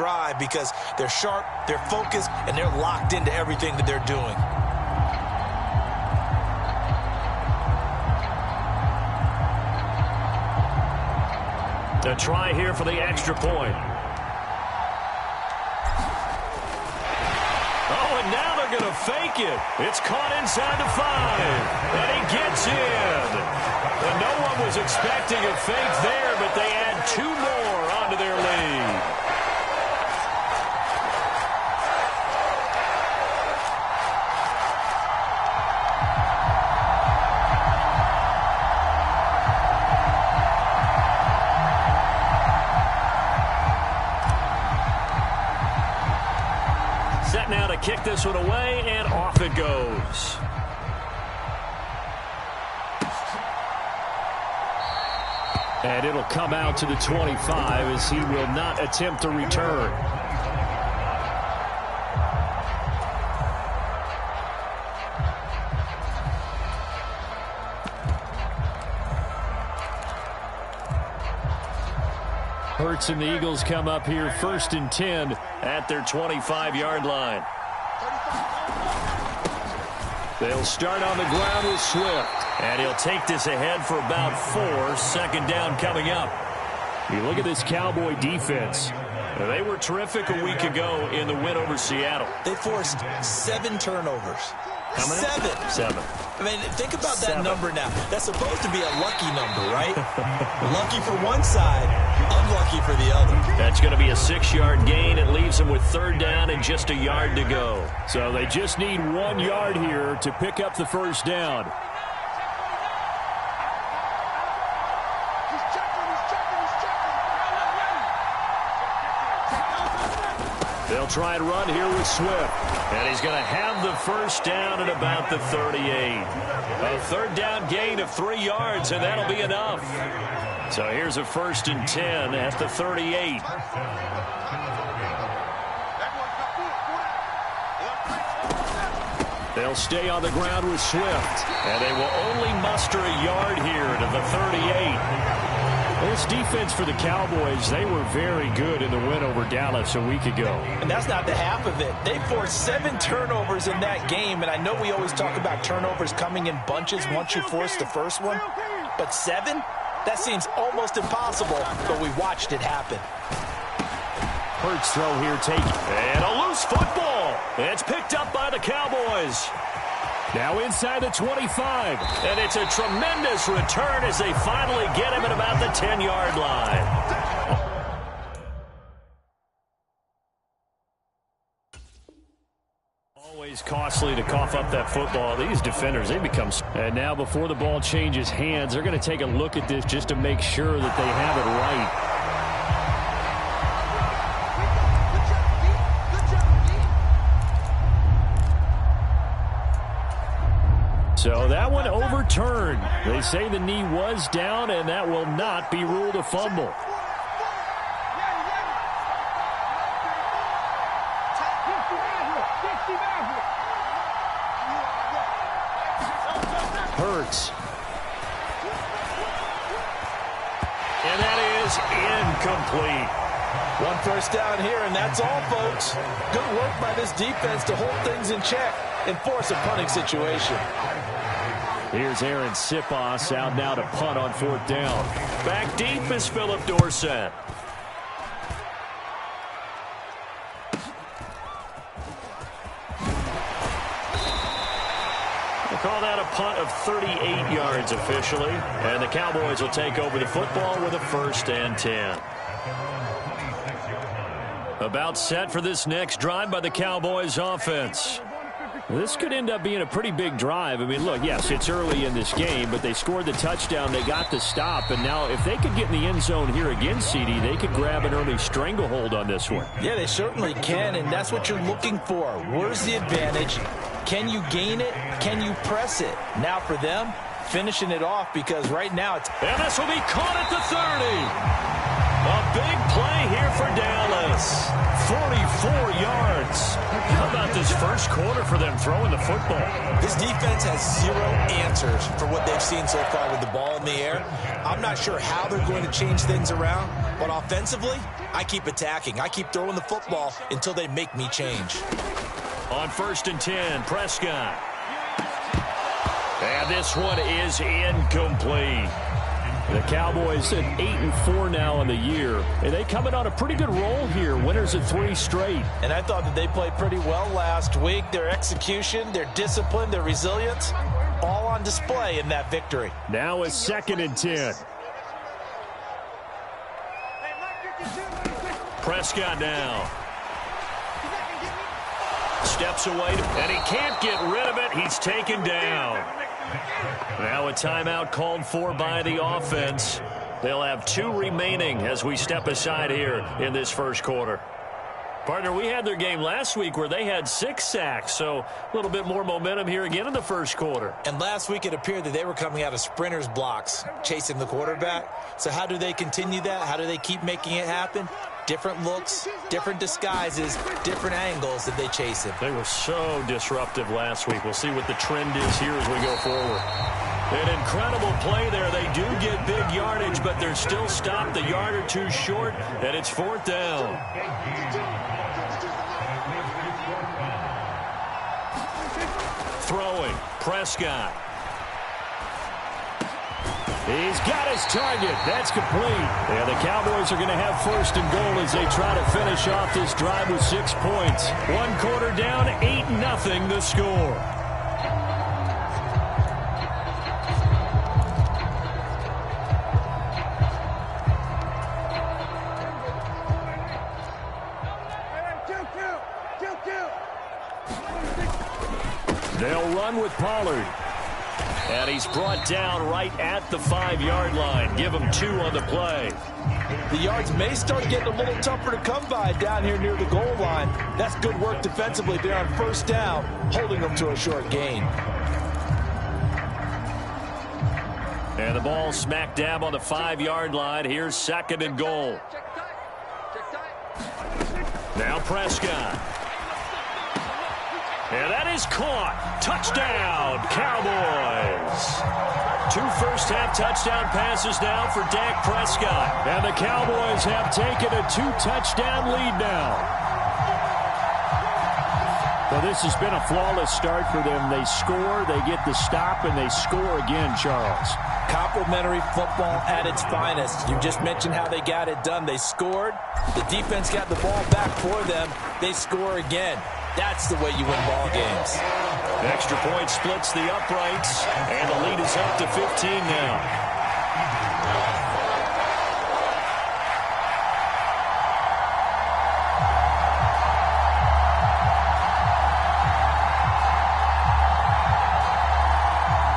drive because they're sharp, they're focused, and they're locked into everything that they're doing. A try here for the extra point. Oh, and now they're going to fake it. It's caught inside the 5, and he gets in. And no one was expecting a fake there, but they add 2 more onto their lead. Now to kick this one away, and off it goes. And it'll come out to the 25 as he will not attempt to return. Hurts and the Eagles come up here 1st and 10 at their 25-yard line. They'll start on the ground with Swift. And he'll take this ahead for about 4. 2nd down coming up. You look at this Cowboy defense. They were terrific a week ago in the win over Seattle. They forced 7 turnovers. How many? 7. I mean, think about that number now. That's supposed to be a lucky number, right? Lucky for one side, unlucky for the other. That's going to be a 6-yard gain. It leaves them with 3rd down and just a yard to go. So they just need 1 yard here to pick up the 1st down. They'll try and run here with Swift. And he's going to have the 1st down at about the 38. A 3rd down gain of 3 yards, and that'll be enough. So here's a 1st and 10 at the 38. They'll stay on the ground with Swift. And they will only muster a yard here to the 38. This defense for the Cowboys, they were very good in the win over Dallas a week ago. And that's not the half of it. They forced 7 turnovers in that game, and I know we always talk about turnovers coming in bunches once you force the first one. But 7? That seems almost impossible, but we watched it happen. Hurts throw here taken. And a loose football. It's picked up by the Cowboys. Now inside the 25. And it's a tremendous return as they finally get him at about the 10-yard line. Always costly to cough up that football. These defenders, they become... And now before the ball changes hands, they're going to take a look at this just to make sure that they have it right. So that one overturned. They say the knee was down, and that will not be ruled a fumble. Hurts. And that is incomplete. 1 1st down here, and that's all, folks. Good work by this defense to hold things in check and force a punting situation. Here's Aaron Sipos out now to punt on 4th down. Back deep is Philip Dorsett. We'll call that a punt of 38 yards officially. And the Cowboys will take over the football with a 1st and 10. About set for this next drive by the Cowboys offense. This could end up being a pretty big drive. I mean, look, yes, it's early in this game, but they scored the touchdown. They got the stop. And now if they could get in the end zone here again, CD, they could grab an early stranglehold on this one. Yeah, they certainly can, and that's what you're looking for. Where's the advantage? Can you gain it? Can you press it? Now for them, finishing it off because right now it's... And this will be caught at the 30. A big play here for Dallas. 44 yards. How about this first quarter for them throwing the football? This defense has 0 answers for what they've seen so far with the ball in the air. I'm not sure how they're going to change things around, But offensively, I keep attacking. I keep throwing the football until they make me change. On 1st and 10, Prescott. And this one is incomplete. The Cowboys at 8-4 now in the year, and they coming on a pretty good roll here. Winners of 3 straight. And I thought that they played pretty well last week. Their execution, their discipline, their resilience, all on display in that victory. Now it's 2nd and 10. Prescott now. Steps away, and he can't get rid of it. He's taken down. Now a timeout called for by the offense. They'll have 2 remaining as we step aside here in this first quarter. Partner, we had their game last week where they had 6 sacks, so a little bit more momentum here again in the first quarter. And last week it appeared that they were coming out of sprinters blocks, chasing the quarterback. So how do they continue that? How do they keep making it happen? Different looks, different disguises, different angles that they chase him. They were so disruptive last week. We'll see what the trend is here as we go forward. An incredible play there. They do get big yardage, but they're still stopped a yard or 2 short, and it's 4th down. Throwing, Prescott. He's got his target. That's complete. And the Cowboys are going to have 1st and goal as they try to finish off this drive with 6 points. 1 quarter down, 8-0 the score. They'll run with Pollard. And he's brought down right at the 5-yard line. Give him 2 on the play. The yards may start getting a little tougher to come by down here near the goal line. That's good work defensively there on 1st down, holding them to a short gain. And the ball smack dab on the 5-yard line. Here's 2nd and goal. Now Prescott. And that is caught. Touchdown, Cowboys. 2 first-half touchdown passes now for Dak Prescott. And the Cowboys have taken a 2-touchdown lead now. Well, this has been a flawless start for them. They score, they get the stop, and they score again, Charles. Complimentary football at its finest. You just mentioned how they got it done. They scored. The defense got the ball back for them. They score again. That's the way you win ball games. Extra point splits the uprights, and the lead is up to 15 now.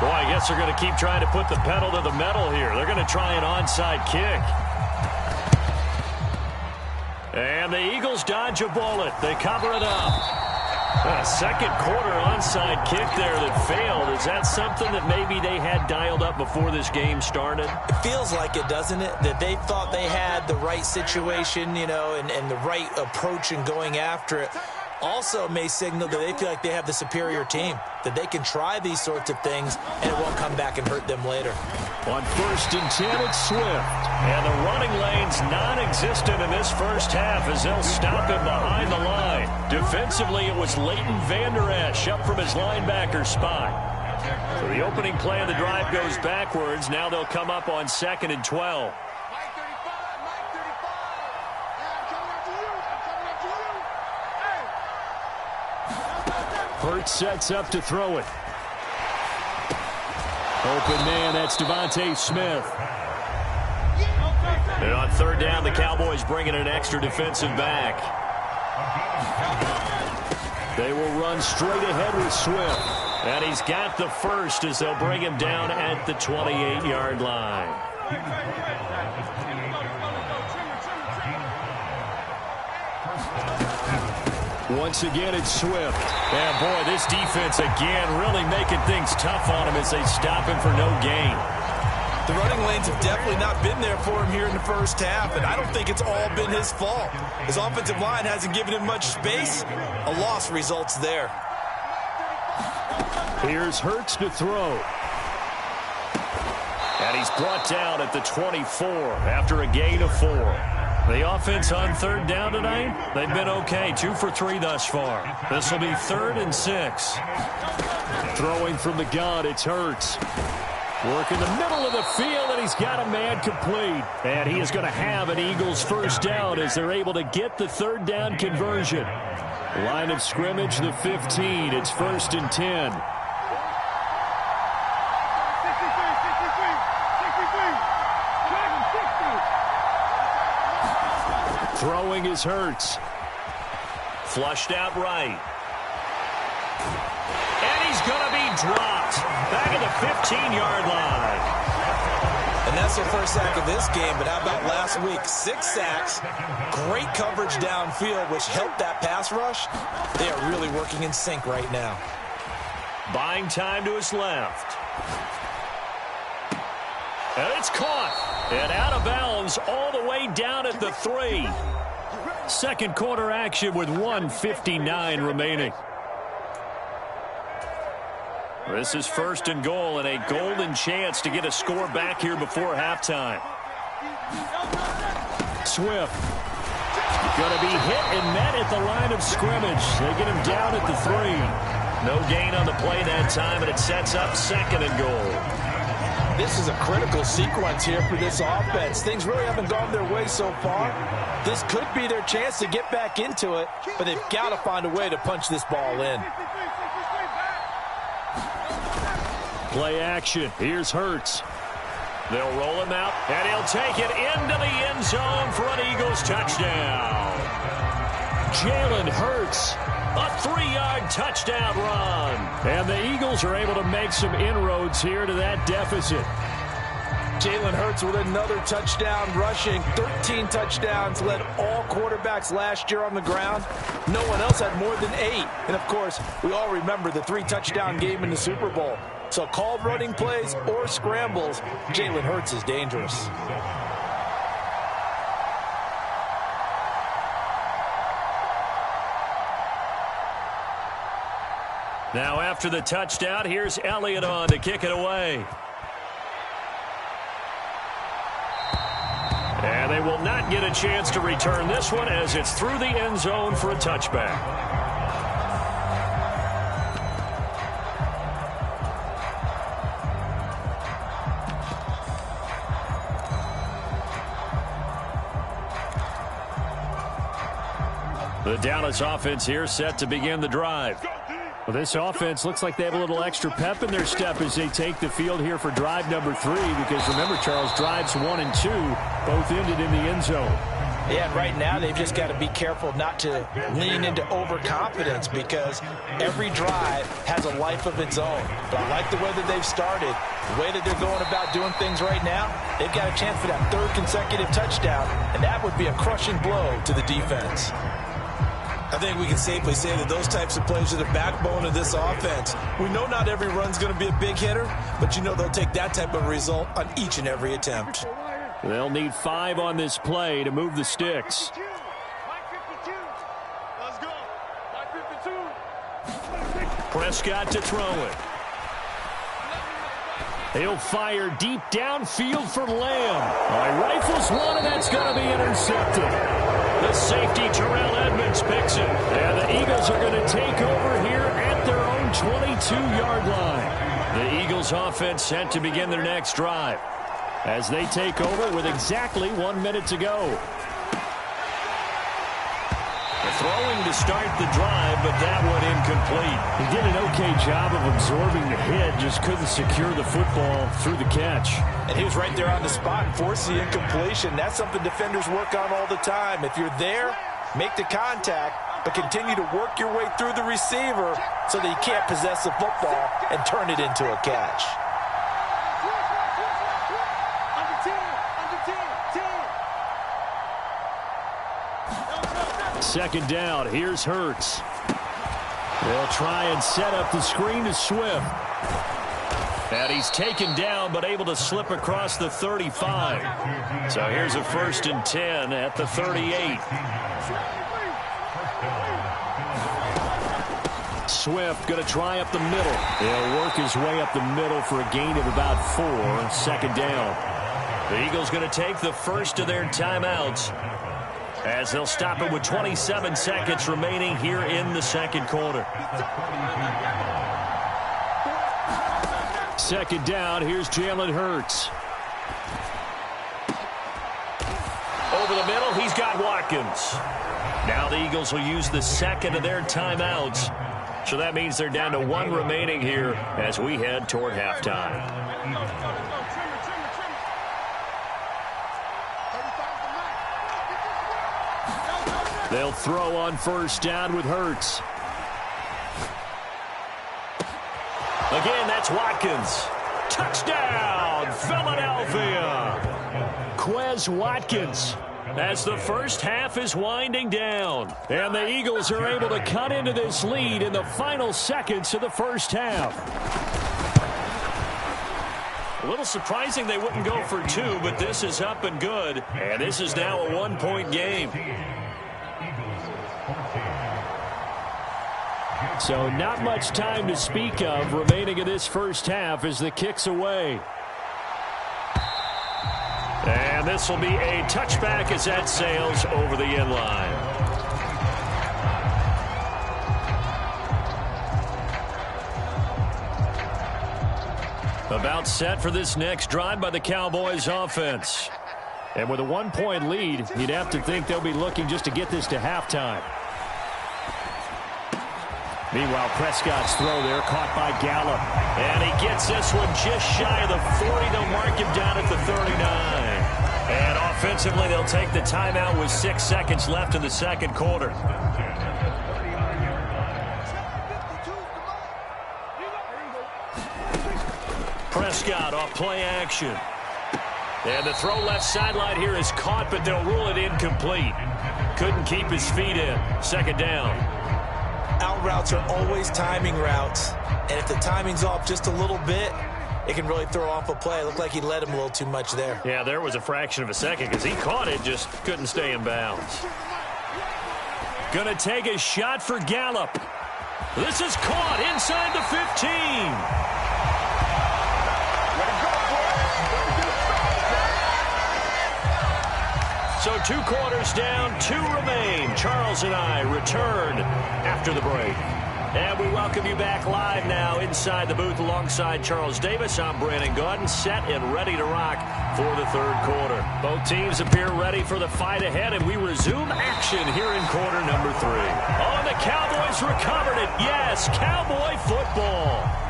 Boy, I guess they're going to keep trying to put the pedal to the metal here. They're going to try an onside kick. And the Eagles dodge a bullet. They cover it up. A second quarter onside kick there that failed. Is that something that maybe they had dialed up before this game started? It feels like it, doesn't it? That they thought they had the right situation, you know, and the right approach in going after it. Also may signal that they feel like they have the superior team, that they can try these sorts of things and it won't come back and hurt them later. On 1st and 10, it's Swift. And the running lane's non-existent in this first half as they'll stop him behind the line. Defensively, it was Leighton Vander Esch up from his linebacker spot. So the opening play of the drive goes backwards. Now they'll come up on 2nd and 12. Hurts sets up to throw it. Open man, that's Devontae Smith. And on 3rd down, the Cowboys bring in an extra defensive back. They will run straight ahead with Swift. And he's got the first as they'll bring him down at the 28-yard line. Once again, it's Swift. And boy, this defense again really making things tough on him as they stop him for no gain. The running lanes have definitely not been there for him here in the first half, and I don't think it's all been his fault. His offensive line hasn't given him much space. A loss results there. Here's Hurts to throw. And he's brought down at the 24 after a gain of 4. The offense on third down tonight, they've been okay. 2 for 3 thus far. This will be 3rd and 6. Throwing from the gun, it's Hurts. Work in the middle of the field, and he's got a man complete. And he is going to have an Eagles first down as they're able to get the third down conversion. Line of scrimmage, the 15. It's 1st and 10. Throwing is Hurts. Flushed out right. And he's going to be dropped. Back at the 15-yard line. And that's their first sack of this game, but how about last week? 6 sacks, great coverage downfield, which helped that pass rush. They are really working in sync right now. Buying time to his left. And it's caught. And out of bounds all the way down at the 3. Second quarter action with 1:59 remaining. This is 1st and goal and a golden chance to get a score back here before halftime. Swift. Going to be hit and met at the line of scrimmage. They get him down at the 3. No gain on the play that time, and it sets up 2nd and goal. This is a critical sequence here for this offense. Things really haven't gone their way so far. This could be their chance to get back into it, but they've got to find a way to punch this ball in. Play action. Here's Hurts. They'll roll him out, and he'll take it into the end zone for an Eagles touchdown. Jalen Hurts, a 3-yard touchdown run. And the Eagles are able to make some inroads here to that deficit. Jalen Hurts with another touchdown rushing. 13 touchdowns, led all quarterbacks last year on the ground. No one else had more than 8. And, of course, we all remember the 3-touchdown game in the Super Bowl. So called running plays or scrambles, Jalen Hurts is dangerous. Now after the touchdown, here's Elliott on to kick it away. And they will not get a chance to return this one as it's through the end zone for a touchback. The Dallas offense here set to begin the drive. Well, this offense looks like they have a little extra pep in their step as they take the field here for drive number 3, because remember, Charles, drives 1 and 2 both ended in the end zone. Yeah, and right now they've just got to be careful not to lean into overconfidence, because every drive has a life of its own. But I like the way that they've started, the way that they're going about doing things right now. They've got a chance for that 3rd consecutive touchdown, and that would be a crushing blow to the defense. I think we can safely say that those types of plays are the backbone of this offense. We know not every run's going to be a big hitter, but you know they'll take that type of result on each and every attempt. They'll need 5 on this play to move the sticks. Prescott to throw it. He'll fire deep downfield for Lamb. He rifles one, and that's going to be intercepted. The safety, Terrell Edmonds, picks it. And the Eagles are going to take over here at their own 22-yard line. The Eagles offense set to begin their next drive as they take over with exactly 1 minute to go. Throwing to start the drive, but that one incomplete. He did an okay job of absorbing the hit, just couldn't secure the football through the catch. And he was right there on the spot and forced the incompletion. That's something defenders work on all the time. If you're there, make the contact, but continue to work your way through the receiver so that he can't possess the football and turn it into a catch. Second down, here's Hurts. They'll try and set up the screen to Swift. And he's taken down, but able to slip across the 35. So here's a 1st and 10 at the 38. Swift going to try up the middle. He'll work his way up the middle for a gain of about 4. Second down. The Eagles going to take the first of their timeouts. as they'll stop it with 27 seconds remaining here in the second quarter. Second down, here's Jalen Hurts. Over the middle, he's got Watkins. Now the Eagles will use the second of their timeouts. So that means they're down to one remaining here as we head toward halftime. They'll throw on first down with Hurts. Again, that's Watkins. Touchdown, Philadelphia. Quez Watkins, as the first half is winding down. And the Eagles are able to cut into this lead in the final seconds of the first half. A little surprising they wouldn't go for two, but this is up and good. And this is now a one-point game. So not much time to speak of remaining in this first half as the kick's away. And this will be a touchback as that sails over the end line. About set for this next drive by the Cowboys offense. And with a one-point lead, you'd have to think they'll be looking just to get this to halftime. Meanwhile, Prescott's throw there caught by Gallup. And he gets this one just shy of the 40. They'll mark him down at the 39. And offensively, they'll take the timeout with 6 seconds left in the second quarter. Prescott off play action. And the throw left sideline here is caught, but they'll rule it incomplete. Couldn't keep his feet in. Second down. Out routes are always timing routes, and if the timing's off just a little bit, it can really throw off a play. It looked like he let him a little too much there. Yeah, there was a fraction of a second because he caught it, just couldn't stay in bounds. Gonna take a shot for Gallup. This is caught inside the 15. So 2 quarters down, 2 remain. Charles and I return after the break. And we welcome you back live now inside the booth alongside Charles Davis. I'm Brandon Gaudin, set and ready to rock for the third quarter. Both teams appear ready for the fight ahead, and we resume action here in quarter number 3. Oh, and the Cowboys recovered it. Yes, Cowboy football.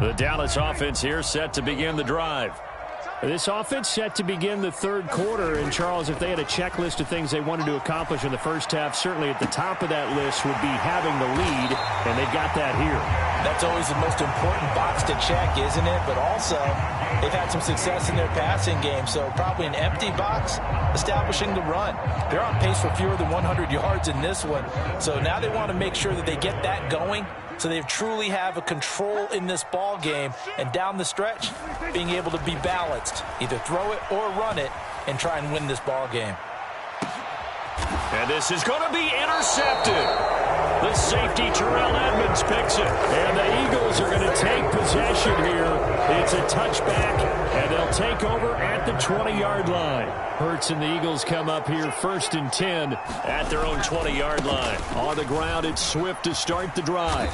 The Dallas offense here set to begin the drive. This offense set to begin the third quarter. And, Charles, if they had a checklist of things they wanted to accomplish in the first half, certainly at the top of that list would be having the lead, and they've got that here. That's always the most important box to check, isn't it? But also, they've had some success in their passing game, so probably an empty box establishing the run. They're on pace for fewer than 100 yards in this one, so now they want to make sure that they get that going, so they truly have a control in this ball game, and down the stretch, being able to be balanced, either throw it or run it, and try and win this ball game. And this is going to be intercepted. The safety, Terrell Edmonds, picks it. And the Eagles are going to take possession here. It's a touchback, and they'll take over at the 20-yard line. Hurts and the Eagles come up here 1st and 10 at their own 20-yard line. On the ground, it's Swift to start the drive.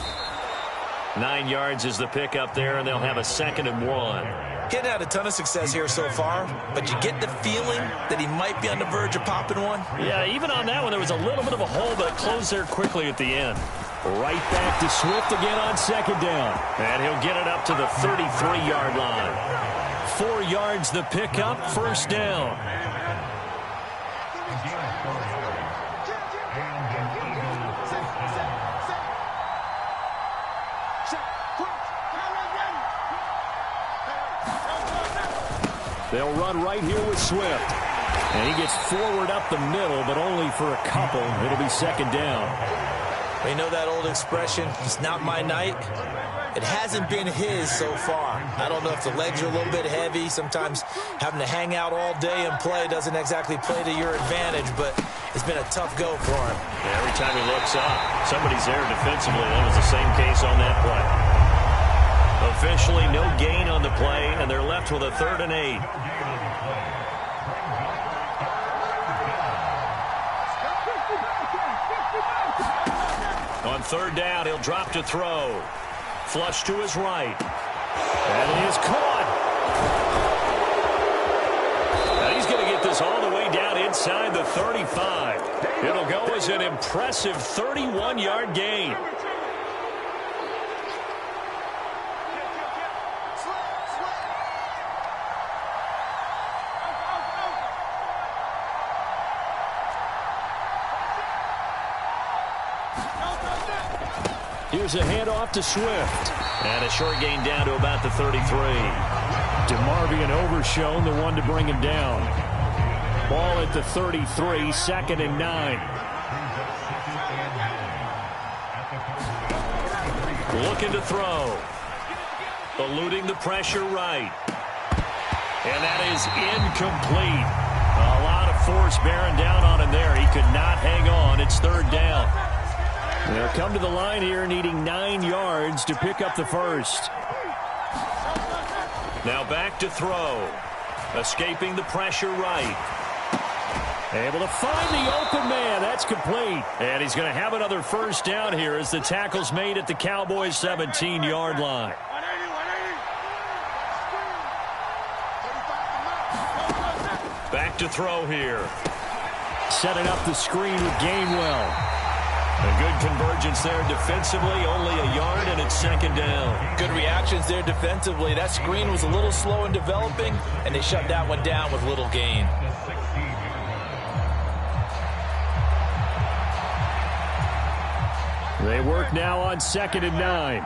9 yards is the pickup there, and they'll have a 2nd and 1. Getting had a ton of success here so far, but you get the feeling that he might be on the verge of popping one. Yeah, even on that one, there was a little bit of a hole, but it closed there quickly at the end. Right back to Swift again on 2nd down. And he'll get it up to the 33-yard line. 4 yards the pickup, 1st down. They'll run right here with Swift. And he gets forward up the middle, but only for a couple. It'll be 2nd down. We know that old expression, it's not my night. It hasn't been his so far. I don't know if the legs are a little bit heavy. Sometimes having to hang out all day and play doesn't exactly play to your advantage, but It's been a tough go for him. Every time he looks up, somebody's there defensively. That was the same case on that play. Officially no gain on the play, and they're left with a 3rd and 8. On 3rd down, he'll drop to throw. Flush to his right. And it is caught. Now he's going to get this all the way down inside the 35. It'll go as an impressive 31-yard gain. Here's a handoff to Swift. And a short gain down to about the 33. DeMarvion overshown, the one to bring him down. Ball at the 33, 2nd and 9. Looking to throw. Eluding the pressure right. And that is incomplete. A lot of force bearing down on him there. He could not hang on. It's 3rd down. They'll come to the line here needing 9 yards to pick up the first. Now back to throw. Escaping the pressure right. Able to find the open man. That's complete. And he's going to have another first down here as the tackle's made at the Cowboys' 17-yard line. Back to throw here. Setting up the screen with Gainwell. A good convergence there defensively, only a yard, and it's 2nd down. Good reactions there defensively. That screen was a little slow in developing, and they shut that one down with little gain. They work now on 2nd and 9.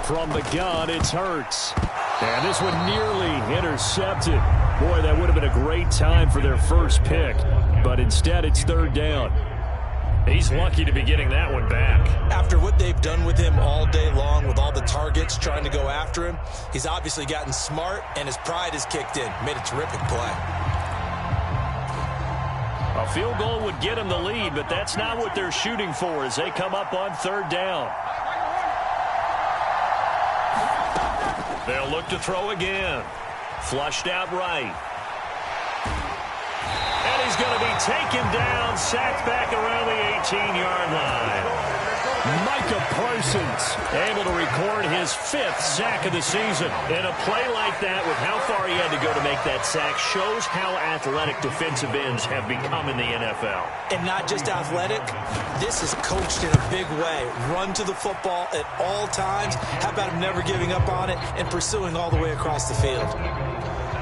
From the gun, it's Hurts. And this one nearly intercepted. Boy, that would have been a great time for their first pick. But instead, it's 3rd down. He's lucky to be getting that one back. After what they've done with him all day long, with all the targets trying to go after him, he's obviously gotten smart, and his pride has kicked in. Made a terrific play. A field goal would get him the lead, but that's not what they're shooting for as they come up on 3rd down. They'll look to throw again. Flushed out right. And he's going to be taken down, sacked back around the 18-yard line. Micah Parsons able to record his 5th sack of the season. And a play like that, with how far he had to go to make that sack, shows how athletic defensive ends have become in the NFL. And not just athletic, this is coached in a big way. Run to the football at all times. How about him never giving up on it and pursuing all the way across the field?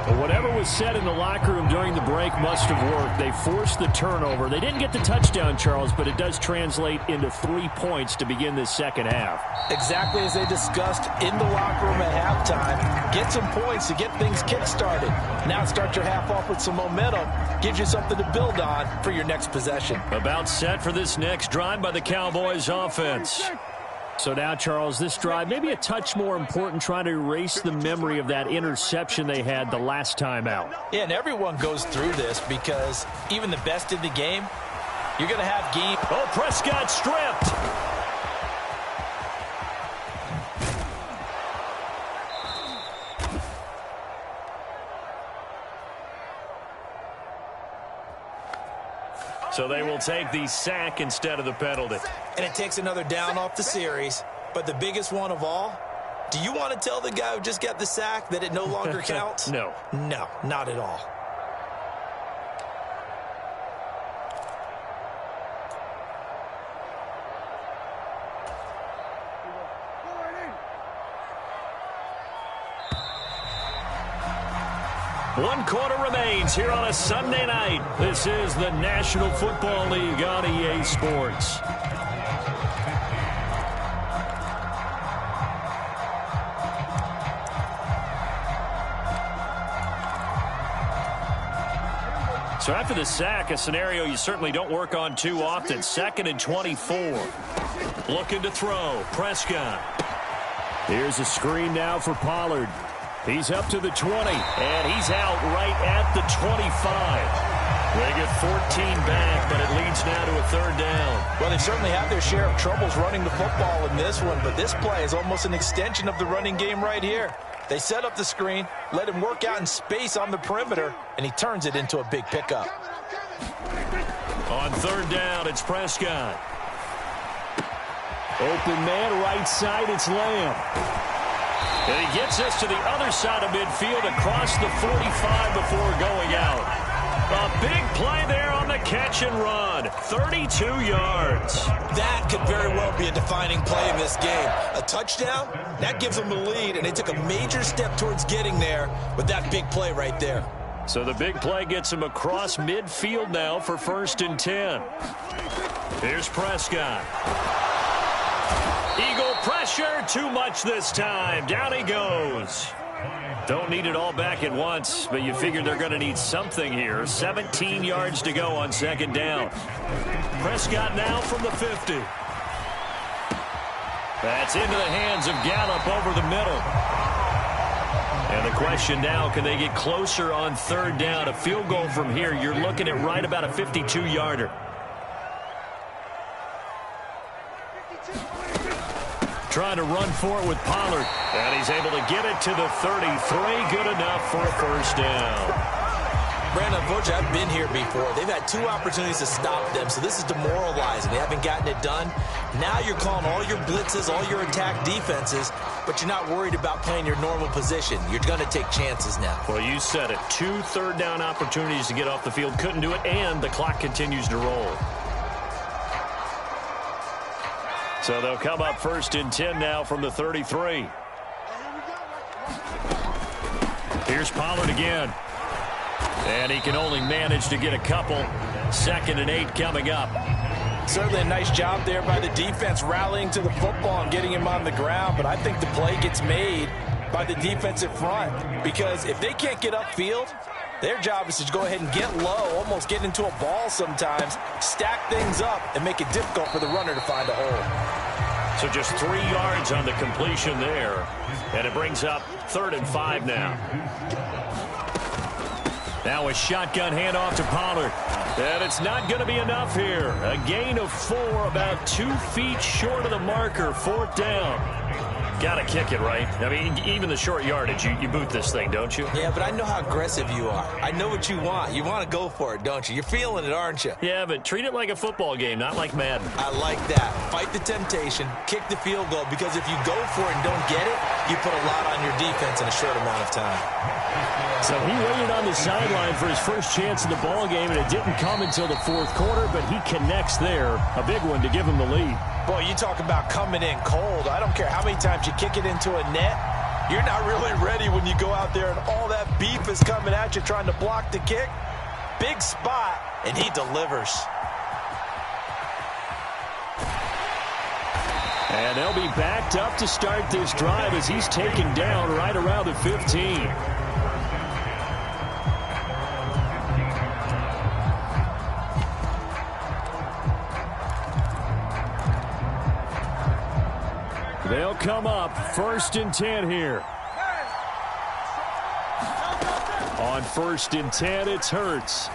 Well, whatever was said in the locker room during the break must have worked. They forced the turnover. They didn't get the touchdown, Charles, but it does translate into 3 points to begin this second half. Exactly as they discussed in the locker room at halftime. Get some points to get things kick-started. Now start your half off with some momentum. Gives you something to build on for your next possession. About set for this next drive by the Cowboys offense. So now, Charles, this drive maybe a touch more important, trying to erase the memory of that interception they had the last time out. Yeah, and everyone goes through this because even the best in the game, you're going to have game. Oh, Prescott stripped. So they will take the sack instead of the penalty. And it takes another down off the series. But the biggest one of all, do you want to tell the guy who just got the sack that it no longer counts? No. No, not at all. One quarter remains here on a Sunday night. This is the National Football League on EA Sports. So after the sack, a scenario you certainly don't work on too often. 2nd and 24. Looking to throw. Prescott. Here's a screen now for Pollard. He's up to the 20, and he's out right at the 25. They get 14 back, but it leads now to a third down. Well, they certainly have their share of troubles running the football in this one, but this play is almost an extension of the running game right here. They set up the screen, let him work out in space on the perimeter, and he turns it into a big pickup. On third down, it's Prescott. Open man, right side, it's Lamb. And he gets us to the other side of midfield across the 45 before going out. A big play there on the catch and run. 32 yards. That could very well be a defining play in this game. A touchdown, that gives them the lead, and they took a major step towards getting there with that big play right there. So the big play gets him across midfield now for 1st and 10. Here's Prescott. Eagle pressure, too much this time. Down he goes. Don't need it all back at once, but you figure they're going to need something here. 17 yards to go on 2nd down. Prescott now from the 50. That's into the hands of Gallup over the middle. And the question now, can they get closer on 3rd down? A field goal from here, you're looking at right about a 52-yarder. Trying to run for it with Pollard. And he's able to get it to the 33. Good enough for a 1st down. Brandon, unfortunately, I've been here before. They've had 2 opportunities to stop them, so this is demoralizing. They haven't gotten it done. Now you're calling all your blitzes, all your attack defenses, but you're not worried about playing your normal position. You're going to take chances now. Well, you said it. 2 third down opportunities to get off the field. Couldn't do it, and the clock continues to roll. So they'll come up 1st and 10 now from the 33. Here's Pollard again. And he can only manage to get a couple. 2nd and 8 coming up. Certainly a nice job there by the defense rallying to the football and getting him on the ground, but I think the play gets made by the defensive front, because if they can't get upfield, their job is to go ahead and get low, almost get into a ball sometimes, stack things up, and make it difficult for the runner to find a hole. So just 3 yards on the completion there, and it brings up 3rd and 5 now. Now a shotgun handoff to Pollard. And it's not going to be enough here. A gain of 4, about 2 feet short of the marker. 4th down. Got to kick it, right? I mean, even the short yardage, you boot this thing, don't you? Yeah, but I know how aggressive you are. I know what you want. You want to go for it, don't you? You're feeling it, aren't you? Yeah, but treat it like a football game, not like Madden. I like that. Fight the temptation. Kick the field goal, because if you go for it and don't get it, you put a lot on your defense in a short amount of time. So he waited on the sideline for his first chance in the ball game, and it didn't come until the 4th quarter, but he connects there. A big one to give him the lead. Boy, you talk about coming in cold. I don't care how many times you kick it into a net. You're not really ready when you go out there and all that beef is coming at you trying to block the kick. Big spot, and he delivers. And they'll be backed up to start this drive as he's taken down right around the 15. They'll come up 1st and 10 here. On 1st and 10, it's Hurts.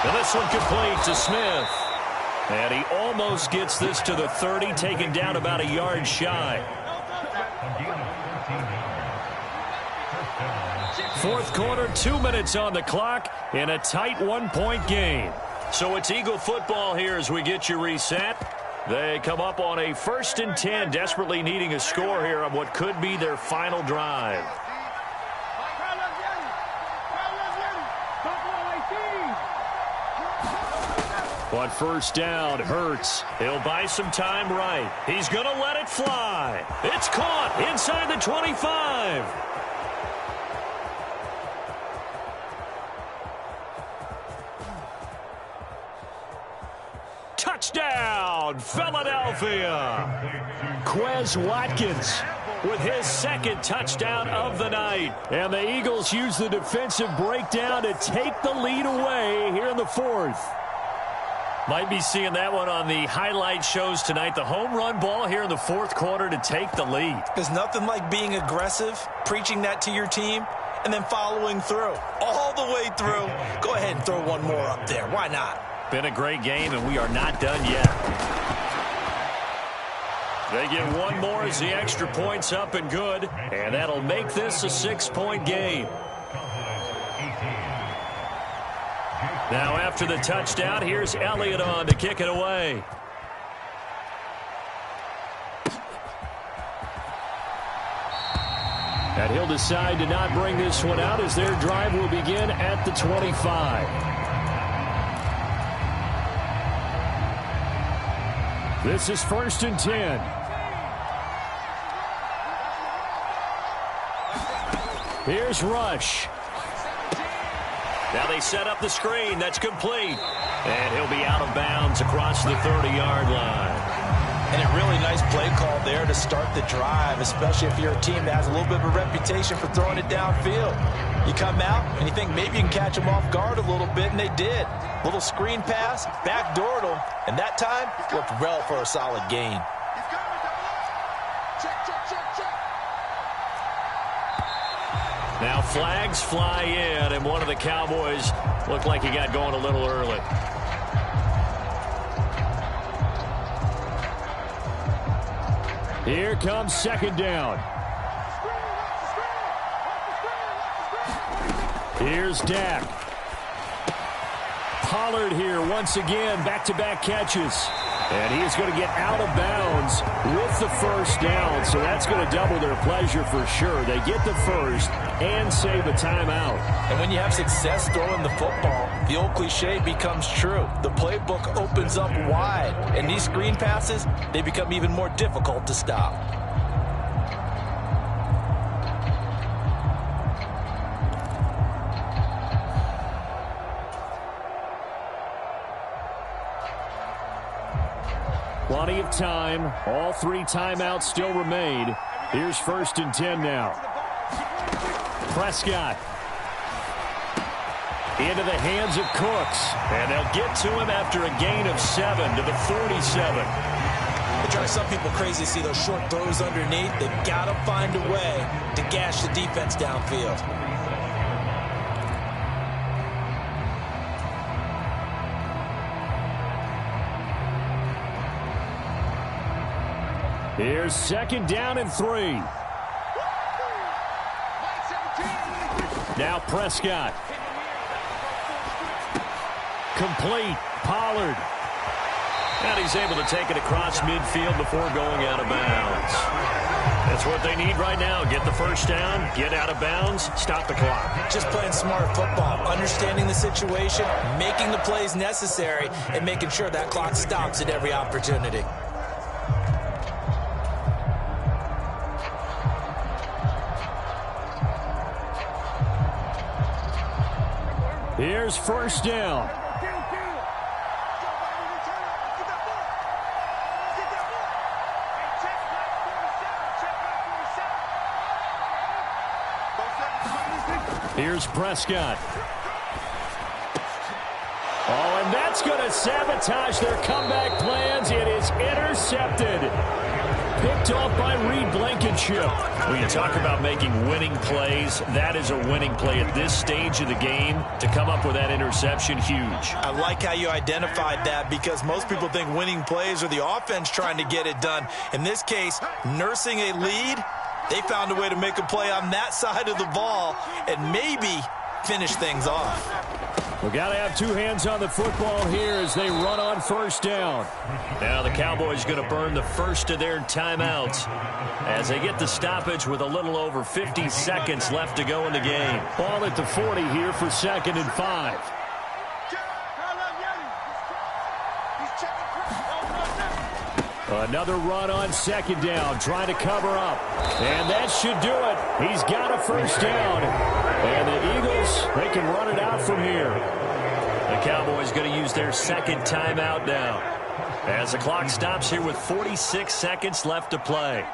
And this one complete to Smith. And he almost gets this to the 30, taken down about a yard shy. 4th quarter, 2 minutes on the clock in a tight 1-point game. So it's Eagle football here as we get you reset. They come up on a 1st and 10, desperately needing a score here on what could be their final drive. On 1st down, Hurts. He'll buy some time right. He's going to let it fly. It's caught inside the 25. Touchdown, Philadelphia. Quez Watkins with his 2nd touchdown of the night. And the Eagles use the defensive breakdown to take the lead away here in the 4th. Might be seeing that one on the highlight shows tonight. The home run ball here in the fourth quarter to take the lead. There's nothing like being aggressive, preaching that to your team, and then following through. All the way through. Go ahead and throw one more up there. Why not? Been a great game, and we are not done yet. They get one more as the extra point's up and good, and that'll make this a 6-point game. Now after the touchdown, here's Elliott on to kick it away. And he'll decide to not bring this one out as their drive will begin at the 25. This is 1st and 10. Here's Rush. Now they set up the screen. That's complete. And he'll be out of bounds across the 30-yard line. And a really nice play call there to start the drive, especially if you're a team that has a little bit of a reputation for throwing it downfield. You come out and you think maybe you can catch them off guard a little bit, and they did. Little screen pass, backdoored them, and that time looked well for a solid gain. Now flags fly in, and one of the Cowboys looked like he got going a little early. Here comes 2nd down. Here's Dak. Pollard here once again, back-to-back catches. And he is going to get out of bounds with the 1st down, so that's going to double their pleasure for sure. They get the 1st and save a timeout. And when you have success throwing the football, the old cliche becomes true. The playbook opens up wide, and these screen passes, they become even more difficult to stop. Plenty of time. All 3 timeouts still remain. Here's 1st and 10 now. Prescott. Into the hands of Cooks. And they'll get to him after a gain of 7 to the 47. It drives some people crazy to see those short throws underneath. They've got to find a way to gash the defense downfield. Here's 2nd down and 3. Now Prescott. Complete. Pollard. And he's able to take it across midfield before going out of bounds. That's what they need right now. Get the 1st down, get out of bounds, stop the clock. Just playing smart football, understanding the situation, making the plays necessary, and making sure that clock stops at every opportunity. Here's 1st down. Here's Prescott. Oh, and that's going to sabotage their comeback plans. It is intercepted. Picked off by Reed Blankenship. When you talk about making winning plays, that is a winning play at this stage of the game. To come up with that interception, huge. I like how you identified that, because most people think winning plays are the offense trying to get it done. In this case, nursing a lead, they found a way to make a play on that side of the ball and maybe finish things off. We've got to have 2 hands on the football here as they run on 1st down. Now the Cowboys going to burn the first of their timeouts as they get the stoppage with a little over 50 seconds left to go in the game. Ball at the 40 here for 2nd and 5. Another run on 2nd down, trying to cover up. And that should do it. He's got a 1st down. And the Eagles, they can run it out from here. The Cowboys going to use their 2nd timeout now, as the clock stops here with 46 seconds left to play.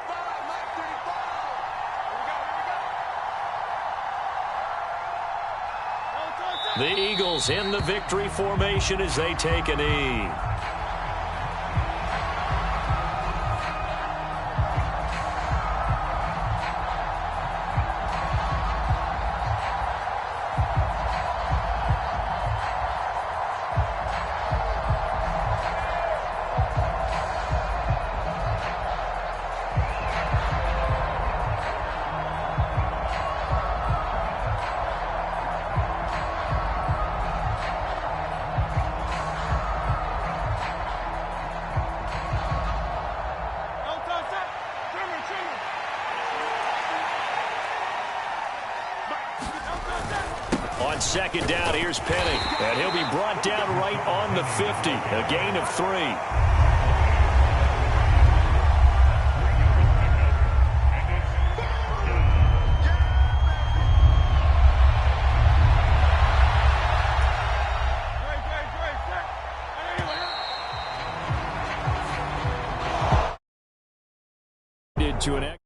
The Eagles in the victory formation as they take a knee. On second down, here's Penny. And he'll be brought down right on the 50. A gain of 3. To an